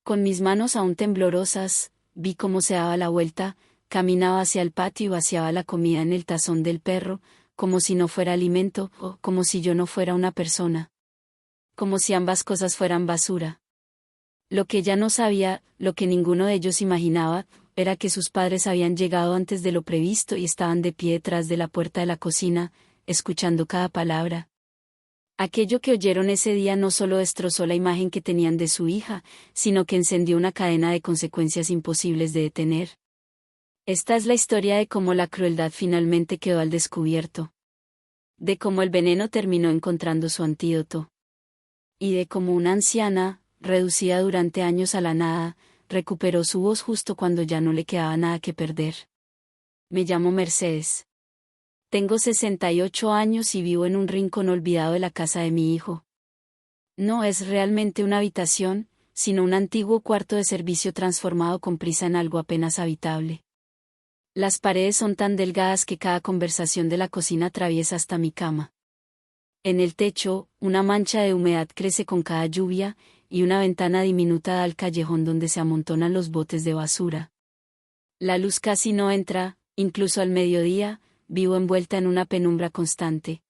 Con mis manos aún temblorosas, vi cómo se daba la vuelta, caminaba hacia el patio y vaciaba la comida en el tazón del perro, como si no fuera alimento, o como si yo no fuera una persona. Como si ambas cosas fueran basura. Lo que ella no sabía, lo que ninguno de ellos imaginaba, era que sus padres habían llegado antes de lo previsto y estaban de pie detrás de la puerta de la cocina, escuchando cada palabra. Aquello que oyeron ese día no solo destrozó la imagen que tenían de su hija, sino que encendió una cadena de consecuencias imposibles de detener. Esta es la historia de cómo la crueldad finalmente quedó al descubierto. De cómo el veneno terminó encontrando su antídoto. Y de cómo una anciana, reducida durante años a la nada, recuperó su voz justo cuando ya no le quedaba nada que perder. Me llamo Mercedes. Tengo 68 años y vivo en un rincón olvidado de la casa de mi hijo. No es realmente una habitación, sino un antiguo cuarto de servicio transformado con prisa en algo apenas habitable. Las paredes son tan delgadas que cada conversación de la cocina atraviesa hasta mi cama. En el techo, una mancha de humedad crece con cada lluvia, y una ventana diminuta da al callejón donde se amontonan los botes de basura. La luz casi no entra, incluso al mediodía, vivo envuelta en una penumbra constante.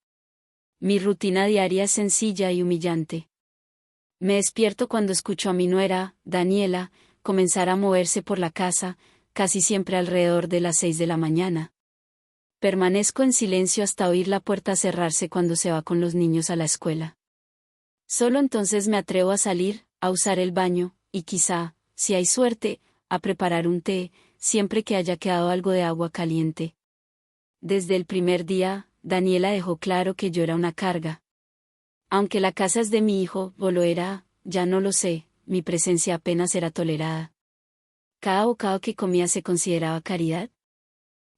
Mi rutina diaria es sencilla y humillante. Me despierto cuando escucho a mi nuera, Daniela, comenzar a moverse por la casa, casi siempre alrededor de las 6 de la mañana. Permanezco en silencio hasta oír la puerta cerrarse cuando se va con los niños a la escuela. Solo entonces me atrevo a salir, a usar el baño, y quizá, si hay suerte, a preparar un té, siempre que haya quedado algo de agua caliente. Desde el primer día, Daniela dejó claro que yo era una carga. Aunque la casa es de mi hijo, o lo era, ya no lo sé, mi presencia apenas era tolerada. Cada bocado que comía se consideraba caridad.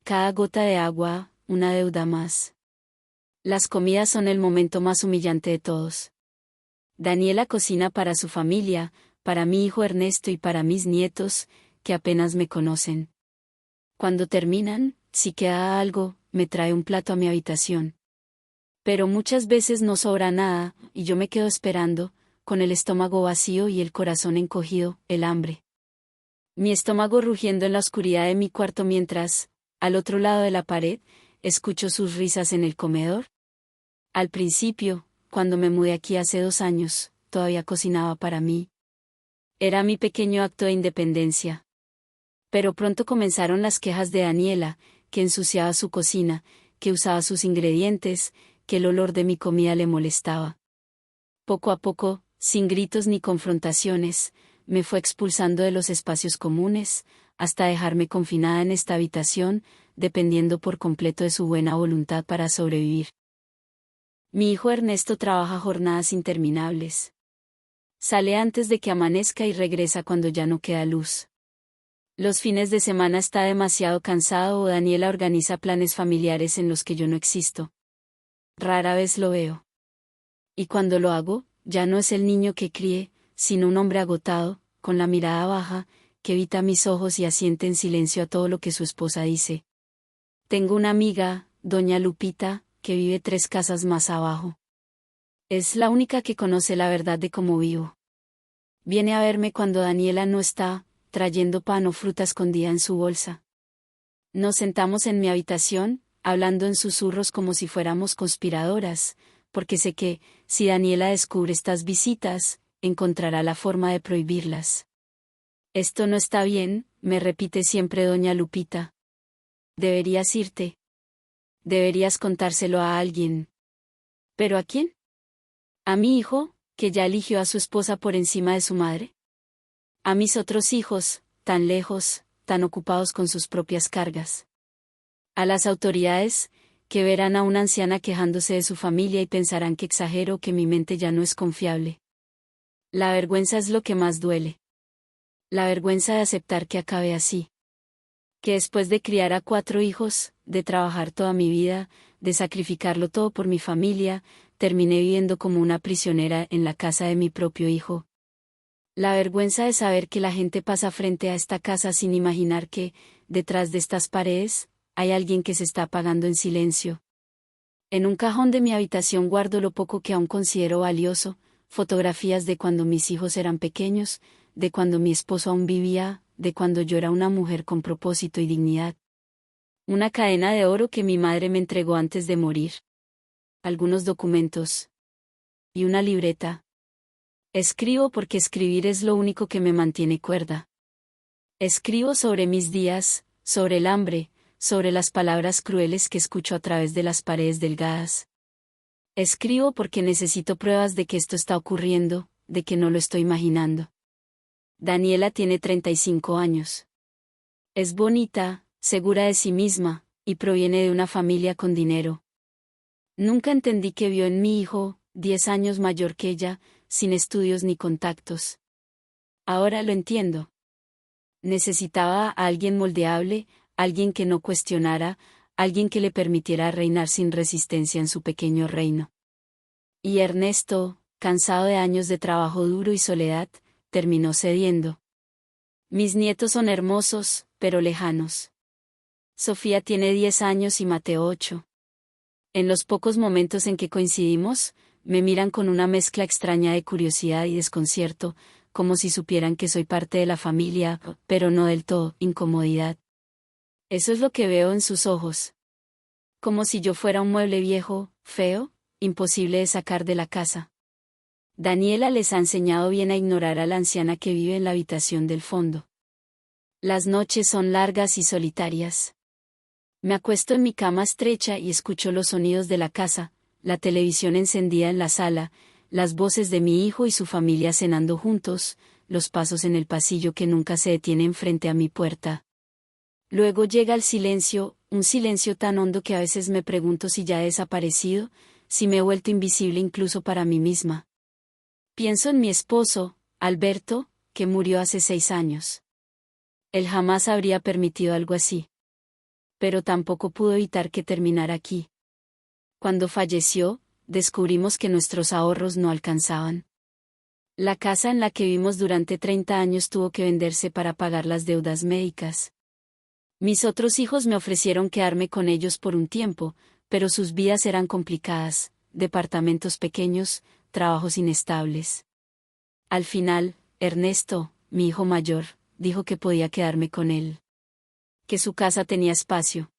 Cada gota de agua, una deuda más. Las comidas son el momento más humillante de todos. Daniela cocina para su familia, para mi hijo Ernesto y para mis nietos, que apenas me conocen. Cuando terminan, si queda algo, me trae un plato a mi habitación. Pero muchas veces no sobra nada, y yo me quedo esperando, con el estómago vacío y el corazón encogido, el hambre. Mi estómago rugiendo en la oscuridad de mi cuarto mientras, al otro lado de la pared, escucho sus risas en el comedor. Al principio, cuando me mudé aquí hace 2 años, todavía cocinaba para mí. Era mi pequeño acto de independencia. Pero pronto comenzaron las quejas de Daniela, que ensuciaba su cocina, que usaba sus ingredientes, que el olor de mi comida le molestaba. Poco a poco, sin gritos ni confrontaciones, me fue expulsando de los espacios comunes, hasta dejarme confinada en esta habitación, dependiendo por completo de su buena voluntad para sobrevivir. Mi hijo Ernesto trabaja jornadas interminables. Sale antes de que amanezca y regresa cuando ya no queda luz. Los fines de semana está demasiado cansado o Daniela organiza planes familiares en los que yo no existo. Rara vez lo veo. Y cuando lo hago, ya no es el niño que críe, sino un hombre agotado, con la mirada baja, que evita mis ojos y asiente en silencio a todo lo que su esposa dice. Tengo una amiga, doña Lupita, que vive 3 casas más abajo. Es la única que conoce la verdad de cómo vivo. Viene a verme cuando Daniela no está, trayendo pan o fruta escondida en su bolsa. Nos sentamos en mi habitación, hablando en susurros como si fuéramos conspiradoras, porque sé que, si Daniela descubre estas visitas, encontrará la forma de prohibirlas. Esto no está bien, me repite siempre doña Lupita. Deberías irte. Deberías contárselo a alguien. ¿Pero a quién? ¿A mi hijo, que ya eligió a su esposa por encima de su madre? ¿A mis otros hijos, tan lejos, tan ocupados con sus propias cargas? ¿A las autoridades, que verán a una anciana quejándose de su familia y pensarán que exagero o que mi mente ya no es confiable? La vergüenza es lo que más duele. La vergüenza de aceptar que acabe así. Que después de criar a 4 hijos, de trabajar toda mi vida, de sacrificarlo todo por mi familia, terminé viviendo como una prisionera en la casa de mi propio hijo. La vergüenza de saber que la gente pasa frente a esta casa sin imaginar que, detrás de estas paredes, hay alguien que se está apagando en silencio. En un cajón de mi habitación guardo lo poco que aún considero valioso, fotografías de cuando mis hijos eran pequeños, de cuando mi esposo aún vivía, de cuando yo era una mujer con propósito y dignidad. Una cadena de oro que mi madre me entregó antes de morir. Algunos documentos. Y una libreta. Escribo porque escribir es lo único que me mantiene cuerda. Escribo sobre mis días, sobre el hambre, sobre las palabras crueles que escucho a través de las paredes delgadas. Escribo porque necesito pruebas de que esto está ocurriendo, de que no lo estoy imaginando. Daniela tiene 35 años. Es bonita, segura de sí misma, y proviene de una familia con dinero. Nunca entendí que vio en mi hijo, 10 años mayor que ella, sin estudios ni contactos. Ahora lo entiendo. Necesitaba a alguien moldeable, alguien que no cuestionara, alguien que le permitiera reinar sin resistencia en su pequeño reino. Y Ernesto, cansado de años de trabajo duro y soledad, terminó cediendo. Mis nietos son hermosos, pero lejanos. Sofía tiene 10 años y Mateo 8. En los pocos momentos en que coincidimos, me miran con una mezcla extraña de curiosidad y desconcierto, como si supieran que soy parte de la familia, pero no del todo, incomodidad. Eso es lo que veo en sus ojos. Como si yo fuera un mueble viejo, feo, imposible de sacar de la casa. Daniela les ha enseñado bien a ignorar a la anciana que vive en la habitación del fondo. Las noches son largas y solitarias. Me acuesto en mi cama estrecha y escucho los sonidos de la casa, la televisión encendida en la sala, las voces de mi hijo y su familia cenando juntos, los pasos en el pasillo que nunca se detienen frente a mi puerta. Luego llega el silencio, un silencio tan hondo que a veces me pregunto si ya he desaparecido, si me he vuelto invisible incluso para mí misma. Pienso en mi esposo, Alberto, que murió hace 6 años. Él jamás habría permitido algo así. Pero tampoco pudo evitar que terminara aquí. Cuando falleció, descubrimos que nuestros ahorros no alcanzaban. La casa en la que vivimos durante 30 años tuvo que venderse para pagar las deudas médicas. Mis otros hijos me ofrecieron quedarme con ellos por un tiempo, pero sus vidas eran complicadas, departamentos pequeños, trabajos inestables. Al final, Ernesto, mi hijo mayor, dijo que podía quedarme con él. Que su casa tenía espacio.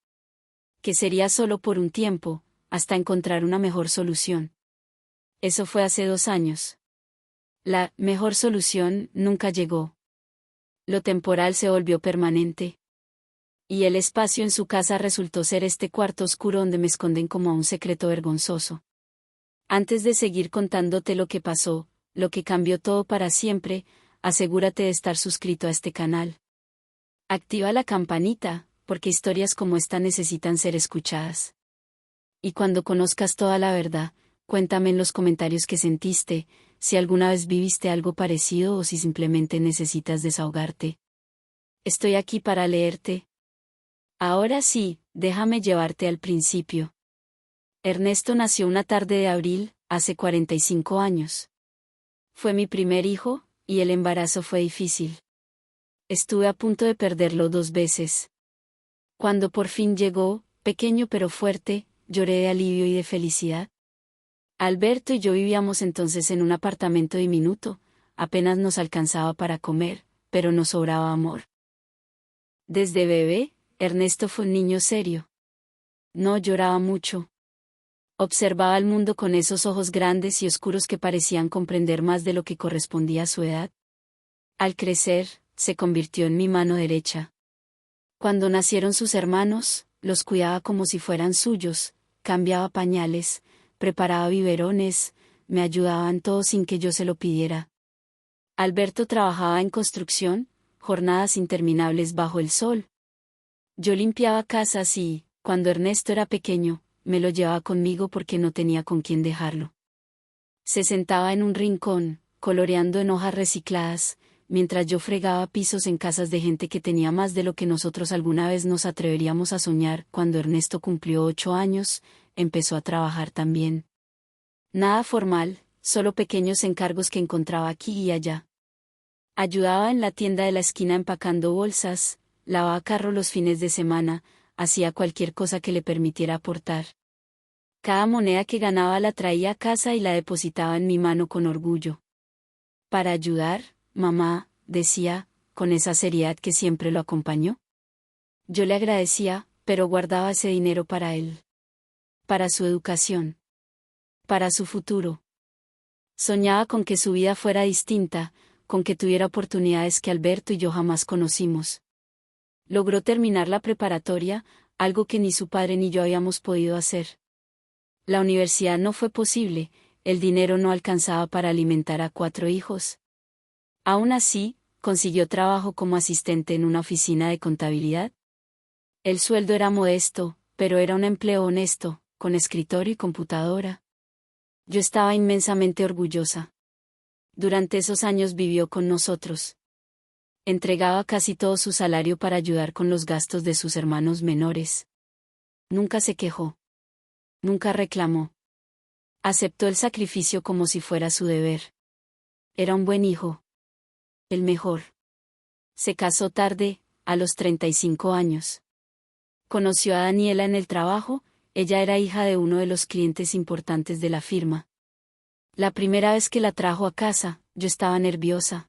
Que sería solo por un tiempo, hasta encontrar una mejor solución. Eso fue hace 2 años. La mejor solución nunca llegó. Lo temporal se volvió permanente. Y el espacio en su casa resultó ser este cuarto oscuro donde me esconden como a un secreto vergonzoso. Antes de seguir contándote lo que pasó, lo que cambió todo para siempre, asegúrate de estar suscrito a este canal. Activa la campanita, porque historias como esta necesitan ser escuchadas. Y cuando conozcas toda la verdad, cuéntame en los comentarios qué sentiste, si alguna vez viviste algo parecido o si simplemente necesitas desahogarte. Estoy aquí para leerte. Ahora sí, déjame llevarte al principio. Ernesto nació una tarde de abril, hace 45 años. Fue mi primer hijo, y el embarazo fue difícil. Estuve a punto de perderlo 2 veces. Cuando por fin llegó, pequeño pero fuerte, lloré de alivio y de felicidad. Alberto y yo vivíamos entonces en un apartamento diminuto, apenas nos alcanzaba para comer, pero nos sobraba amor. Desde bebé, Ernesto fue un niño serio. No lloraba mucho. Observaba el mundo con esos ojos grandes y oscuros que parecían comprender más de lo que correspondía a su edad. Al crecer, se convirtió en mi mano derecha. Cuando nacieron sus hermanos, los cuidaba como si fueran suyos, cambiaba pañales, preparaba biberones, me ayudaba en todo sin que yo se lo pidiera. Alberto trabajaba en construcción, jornadas interminables bajo el sol. Yo limpiaba casas y, cuando Ernesto era pequeño, me lo llevaba conmigo porque no tenía con quién dejarlo. Se sentaba en un rincón, coloreando en hojas recicladas, mientras yo fregaba pisos en casas de gente que tenía más de lo que nosotros alguna vez nos atreveríamos a soñar. Cuando Ernesto cumplió 8 años, empezó a trabajar también. Nada formal, solo pequeños encargos que encontraba aquí y allá. Ayudaba en la tienda de la esquina empacando bolsas, lavaba carro los fines de semana, hacía cualquier cosa que le permitiera aportar. Cada moneda que ganaba la traía a casa y la depositaba en mi mano con orgullo. Para ayudar, mamá, decía, con esa seriedad que siempre lo acompañó. Yo le agradecía, pero guardaba ese dinero para él. Para su educación. Para su futuro. Soñaba con que su vida fuera distinta, con que tuviera oportunidades que Alberto y yo jamás conocimos. Logró terminar la preparatoria, algo que ni su padre ni yo habíamos podido hacer. La universidad no fue posible, el dinero no alcanzaba para alimentar a 4 hijos. Aún así, consiguió trabajo como asistente en una oficina de contabilidad. El sueldo era modesto, pero era un empleo honesto, con escritorio y computadora. Yo estaba inmensamente orgullosa. Durante esos años vivió con nosotros. Entregaba casi todo su salario para ayudar con los gastos de sus hermanos menores. Nunca se quejó. Nunca reclamó. Aceptó el sacrificio como si fuera su deber. Era un buen hijo. El mejor. Se casó tarde, a los 35 años. Conoció a Daniela en el trabajo, ella era hija de uno de los clientes importantes de la firma. La primera vez que la trajo a casa, yo estaba nerviosa.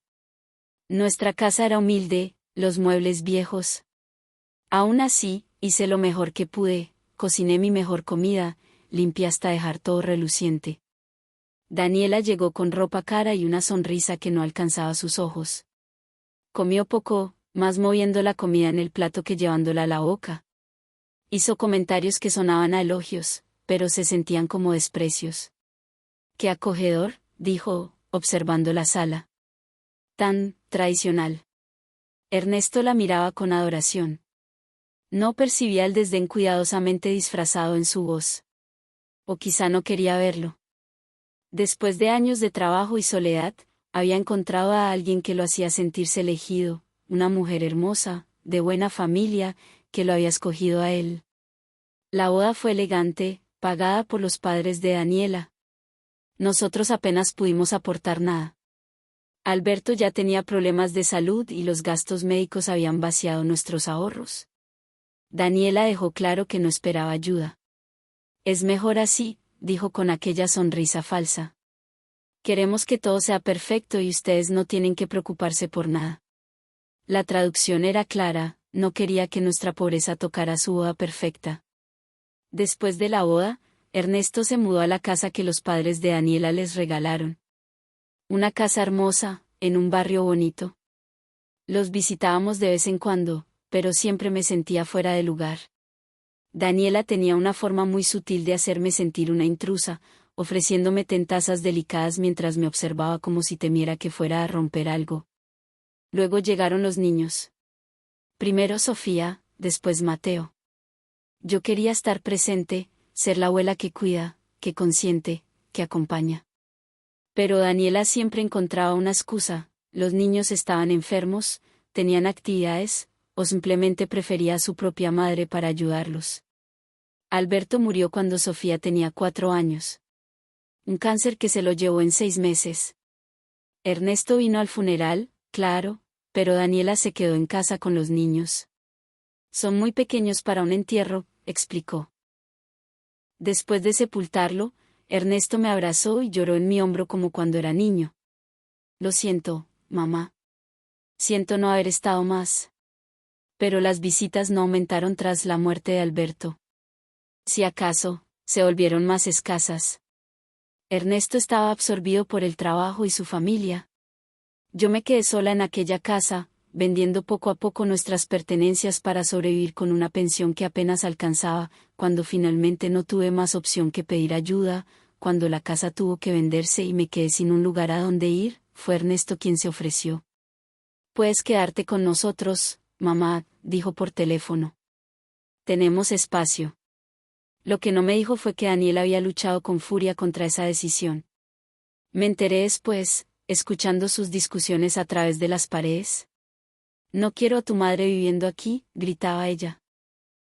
Nuestra casa era humilde, los muebles viejos. Aún así, hice lo mejor que pude, cociné mi mejor comida, limpié hasta dejar todo reluciente. Daniela llegó con ropa cara y una sonrisa que no alcanzaba sus ojos. Comió poco, más moviendo la comida en el plato que llevándola a la boca. Hizo comentarios que sonaban a elogios, pero se sentían como desprecios. «Qué acogedor», dijo, observando la sala. «Tan tradicional». Ernesto la miraba con adoración. No percibía el desdén cuidadosamente disfrazado en su voz. O quizá no quería verlo. Después de años de trabajo y soledad, había encontrado a alguien que lo hacía sentirse elegido, una mujer hermosa, de buena familia, que lo había escogido a él. La boda fue elegante, pagada por los padres de Daniela. Nosotros apenas pudimos aportar nada. Alberto ya tenía problemas de salud y los gastos médicos habían vaciado nuestros ahorros. Daniela dejó claro que no esperaba ayuda. «Es mejor así», dijo con aquella sonrisa falsa. «Queremos que todo sea perfecto y ustedes no tienen que preocuparse por nada». La traducción era clara, no quería que nuestra pobreza tocara su boda perfecta. Después de la boda, Ernesto se mudó a la casa que los padres de Daniela les regalaron. Una casa hermosa, en un barrio bonito. Los visitábamos de vez en cuando, pero siempre me sentía fuera de lugar. Daniela tenía una forma muy sutil de hacerme sentir una intrusa, ofreciéndome tentazas delicadas mientras me observaba como si temiera que fuera a romper algo. Luego llegaron los niños. Primero Sofía, después Mateo. Yo quería estar presente, ser la abuela que cuida, que consiente, que acompaña. Pero Daniela siempre encontraba una excusa, los niños estaban enfermos, tenían actividades, o simplemente prefería a su propia madre para ayudarlos. Alberto murió cuando Sofía tenía 4 años. Un cáncer que se lo llevó en 6 meses. Ernesto vino al funeral, claro, pero Daniela se quedó en casa con los niños. Son muy pequeños para un entierro, explicó. Después de sepultarlo, Ernesto me abrazó y lloró en mi hombro como cuando era niño. Lo siento, mamá. Siento no haber estado más. Pero las visitas no aumentaron tras la muerte de Alberto. Si acaso, se volvieron más escasas. Ernesto estaba absorbido por el trabajo y su familia. Yo me quedé sola en aquella casa, vendiendo poco a poco nuestras pertenencias para sobrevivir con una pensión que apenas alcanzaba, cuando finalmente no tuve más opción que pedir ayuda, cuando la casa tuvo que venderse y me quedé sin un lugar a donde ir, fue Ernesto quien se ofreció. «Puedes quedarte con nosotros, mamá», dijo por teléfono. «Tenemos espacio». Lo que no me dijo fue que Daniel había luchado con furia contra esa decisión. Me enteré después, escuchando sus discusiones a través de las paredes. «No quiero a tu madre viviendo aquí», gritaba ella.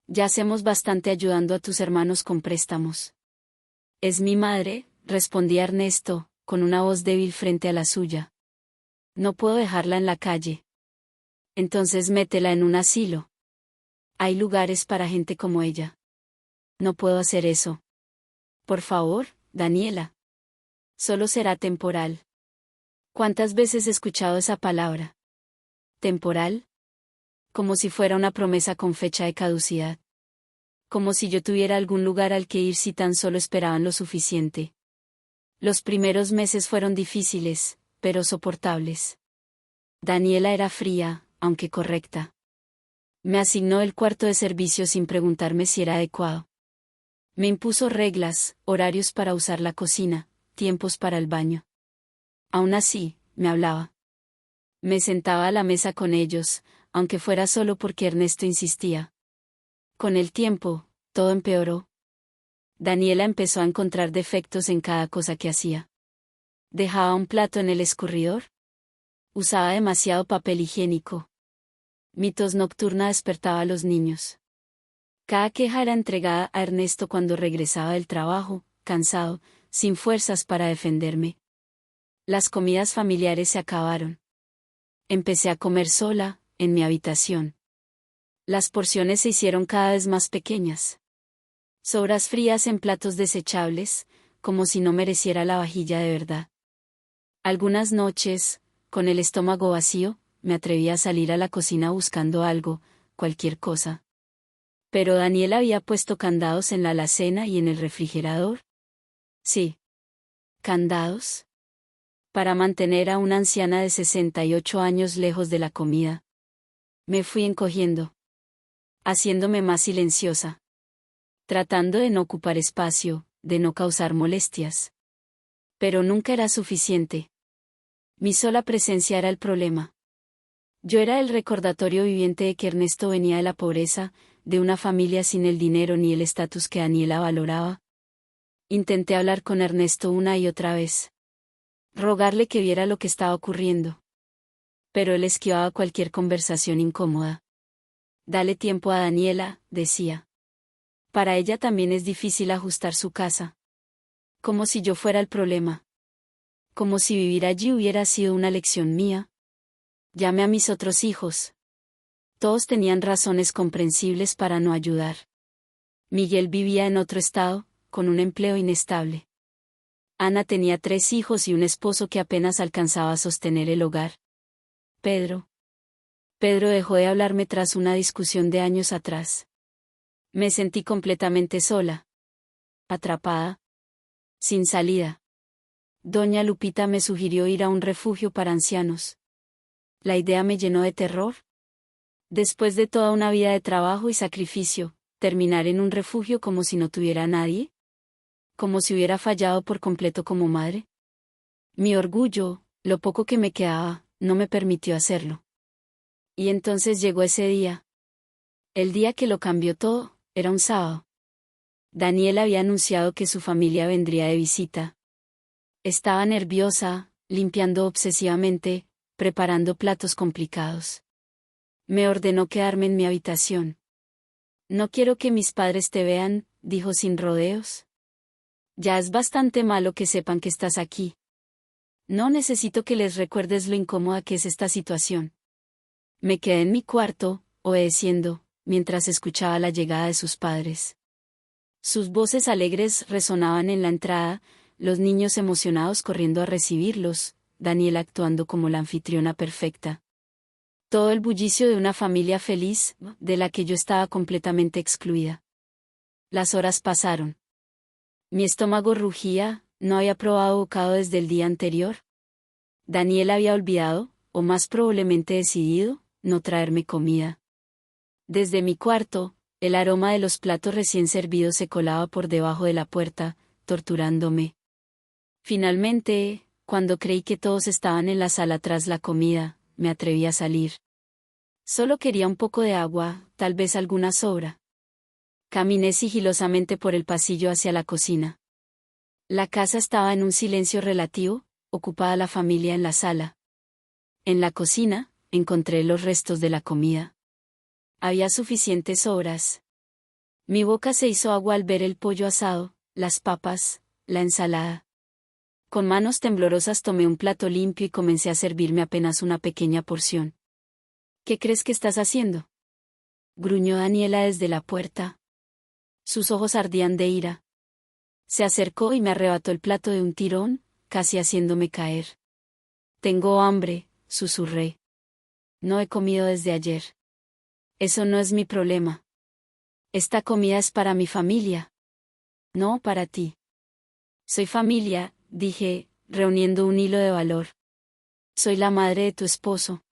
«Ya hacemos bastante ayudando a tus hermanos con préstamos». «Es mi madre», respondía Ernesto, con una voz débil frente a la suya. «No puedo dejarla en la calle». «Entonces métela en un asilo. Hay lugares para gente como ella». «No puedo hacer eso». «Por favor, Daniela». «Solo será temporal». ¿Cuántas veces he escuchado esa palabra? temporal. Como si fuera una promesa con fecha de caducidad. Como si yo tuviera algún lugar al que ir si tan solo esperaban lo suficiente. Los primeros meses fueron difíciles, pero soportables. Daniela era fría, aunque correcta. Me asignó el cuarto de servicio sin preguntarme si era adecuado. Me impuso reglas, horarios para usar la cocina, tiempos para el baño. Aún así, me hablaba. Me sentaba a la mesa con ellos, aunque fuera solo porque Ernesto insistía. Con el tiempo, todo empeoró. Daniela empezó a encontrar defectos en cada cosa que hacía. Dejaba un plato en el escurridor. Usaba demasiado papel higiénico. Mi tos nocturna despertaba a los niños. Cada queja era entregada a Ernesto cuando regresaba del trabajo, cansado, sin fuerzas para defenderme. Las comidas familiares se acabaron. Empecé a comer sola, en mi habitación. Las porciones se hicieron cada vez más pequeñas. Sobras frías en platos desechables, como si no mereciera la vajilla de verdad. Algunas noches, con el estómago vacío, me atreví a salir a la cocina buscando algo, cualquier cosa. Pero Daniel había puesto candados en la alacena y en el refrigerador. Sí. ¿Candados? Para mantener a una anciana de 68 años lejos de la comida. Me fui encogiendo. Haciéndome más silenciosa. Tratando de no ocupar espacio, de no causar molestias. Pero nunca era suficiente. Mi sola presencia era el problema. Yo era el recordatorio viviente de que Ernesto venía de la pobreza, de una familia sin el dinero ni el estatus que Daniela valoraba. Intenté hablar con Ernesto una y otra vez. Rogarle que viera lo que estaba ocurriendo. Pero él esquivaba cualquier conversación incómoda. Dale tiempo a Daniela, decía. Para ella también es difícil ajustar su casa. Como si yo fuera el problema. Como si vivir allí hubiera sido una lección mía. Llamé a mis otros hijos. Todos tenían razones comprensibles para no ayudar. Miguel vivía en otro estado, con un empleo inestable. Ana tenía 3 hijos y un esposo que apenas alcanzaba a sostener el hogar. Pedro dejó de hablarme tras una discusión de años atrás. Me sentí completamente sola. Atrapada. Sin salida. Doña Lupita me sugirió ir a un refugio para ancianos. La idea me llenó de terror. Después de toda una vida de trabajo y sacrificio, terminar en un refugio como si no tuviera a nadie. Como si hubiera fallado por completo como madre. Mi orgullo, lo poco que me quedaba, no me permitió hacerlo. Y entonces llegó ese día. El día que lo cambió todo, era un sábado. Daniel había anunciado que su familia vendría de visita. Estaba nerviosa, limpiando obsesivamente, preparando platos complicados. Me ordenó quedarme en mi habitación. No quiero que mis padres te vean, dijo sin rodeos. Ya es bastante malo que sepan que estás aquí. No necesito que les recuerdes lo incómoda que es esta situación. Me quedé en mi cuarto, obedeciendo, mientras escuchaba la llegada de sus padres. Sus voces alegres resonaban en la entrada, los niños emocionados corriendo a recibirlos, Daniela actuando como la anfitriona perfecta. Todo el bullicio de una familia feliz, de la que yo estaba completamente excluida. Las horas pasaron. Mi estómago rugía, no había probado bocado desde el día anterior. Daniel había olvidado, o más probablemente decidido, no traerme comida. Desde mi cuarto, el aroma de los platos recién servidos se colaba por debajo de la puerta, torturándome. Finalmente, cuando creí que todos estaban en la sala tras la comida, me atreví a salir. Solo quería un poco de agua, tal vez alguna sobra. Caminé sigilosamente por el pasillo hacia la cocina. La casa estaba en un silencio relativo, ocupada la familia en la sala. En la cocina, encontré los restos de la comida. Había suficientes sobras. Mi boca se hizo agua al ver el pollo asado, las papas, la ensalada. Con manos temblorosas tomé un plato limpio y comencé a servirme apenas una pequeña porción. ¿Qué crees que estás haciendo?, gruñó Daniela desde la puerta. Sus ojos ardían de ira. Se acercó y me arrebató el plato de un tirón, casi haciéndome caer. Tengo hambre, susurré. No he comido desde ayer. Eso no es mi problema. Esta comida es para mi familia. No para ti. Soy familia, dije, reuniendo un hilo de valor. Soy la madre de tu esposo.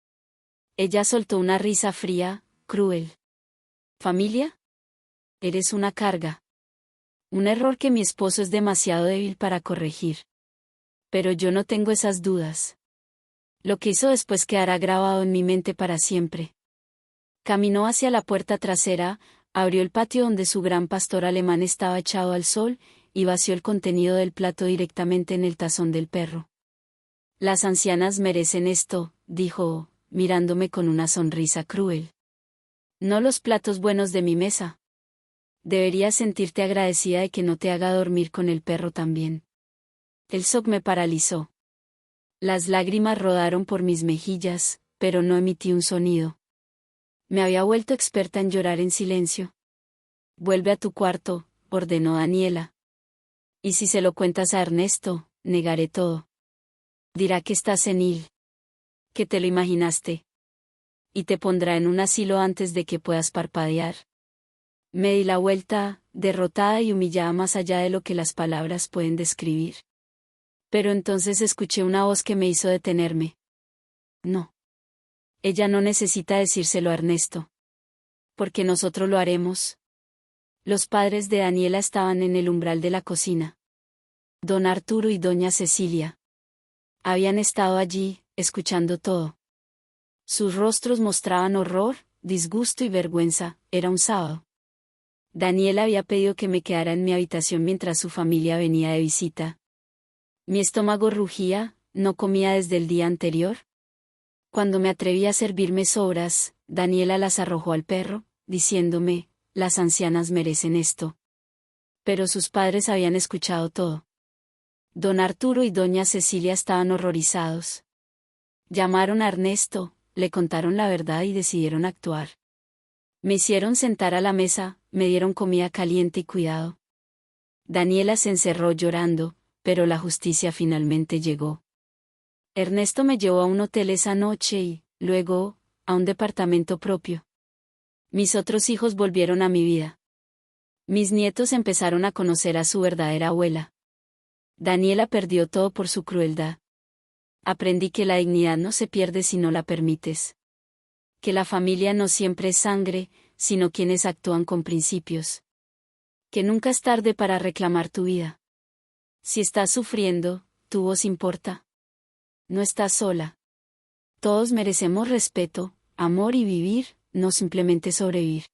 Ella soltó una risa fría, cruel. ¿Familia? Eres una carga. Un error que mi esposo es demasiado débil para corregir. Pero yo no tengo esas dudas. Lo que hizo después quedará grabado en mi mente para siempre. Caminó hacia la puerta trasera, abrió el patio donde su gran pastor alemán estaba echado al sol, y vació el contenido del plato directamente en el tazón del perro. Las ancianas merecen esto, dijo, mirándome con una sonrisa cruel. No los platos buenos de mi mesa. Deberías sentirte agradecida de que no te haga dormir con el perro también. El shock me paralizó. Las lágrimas rodaron por mis mejillas, pero no emití un sonido. Me había vuelto experta en llorar en silencio. Vuelve a tu cuarto, ordenó Daniela. Y si se lo cuentas a Ernesto, negaré todo. Dirá que estás senil. Que te lo imaginaste. Y te pondrá en un asilo antes de que puedas parpadear. Me di la vuelta, derrotada y humillada más allá de lo que las palabras pueden describir. Pero entonces escuché una voz que me hizo detenerme. No. Ella no necesita decírselo a Ernesto. Porque nosotros lo haremos. Los padres de Daniela estaban en el umbral de la cocina. Don Arturo y doña Cecilia. Habían estado allí, escuchando todo. Sus rostros mostraban horror, disgusto y vergüenza. Era un sábado. Daniela había pedido que me quedara en mi habitación mientras su familia venía de visita. Mi estómago rugía, no comía desde el día anterior. Cuando me atreví a servirme sobras, Daniela las arrojó al perro, diciéndome, las ancianas merecen esto. Pero sus padres habían escuchado todo. Don Arturo y doña Cecilia estaban horrorizados. Llamaron a Ernesto, le contaron la verdad y decidieron actuar. Me hicieron sentar a la mesa, me dieron comida caliente y cuidado. Daniela se encerró llorando, pero la justicia finalmente llegó. Ernesto me llevó a un hotel esa noche y, luego, a un departamento propio. Mis otros hijos volvieron a mi vida. Mis nietos empezaron a conocer a su verdadera abuela. Daniela perdió todo por su crueldad. Aprendí que la dignidad no se pierde si no la permites. Que la familia no siempre es sangre, sino quienes actúan con principios. Que nunca es tarde para reclamar tu vida. Si estás sufriendo, tu voz importa. No estás sola. Todos merecemos respeto, amor y vivir, no simplemente sobrevivir.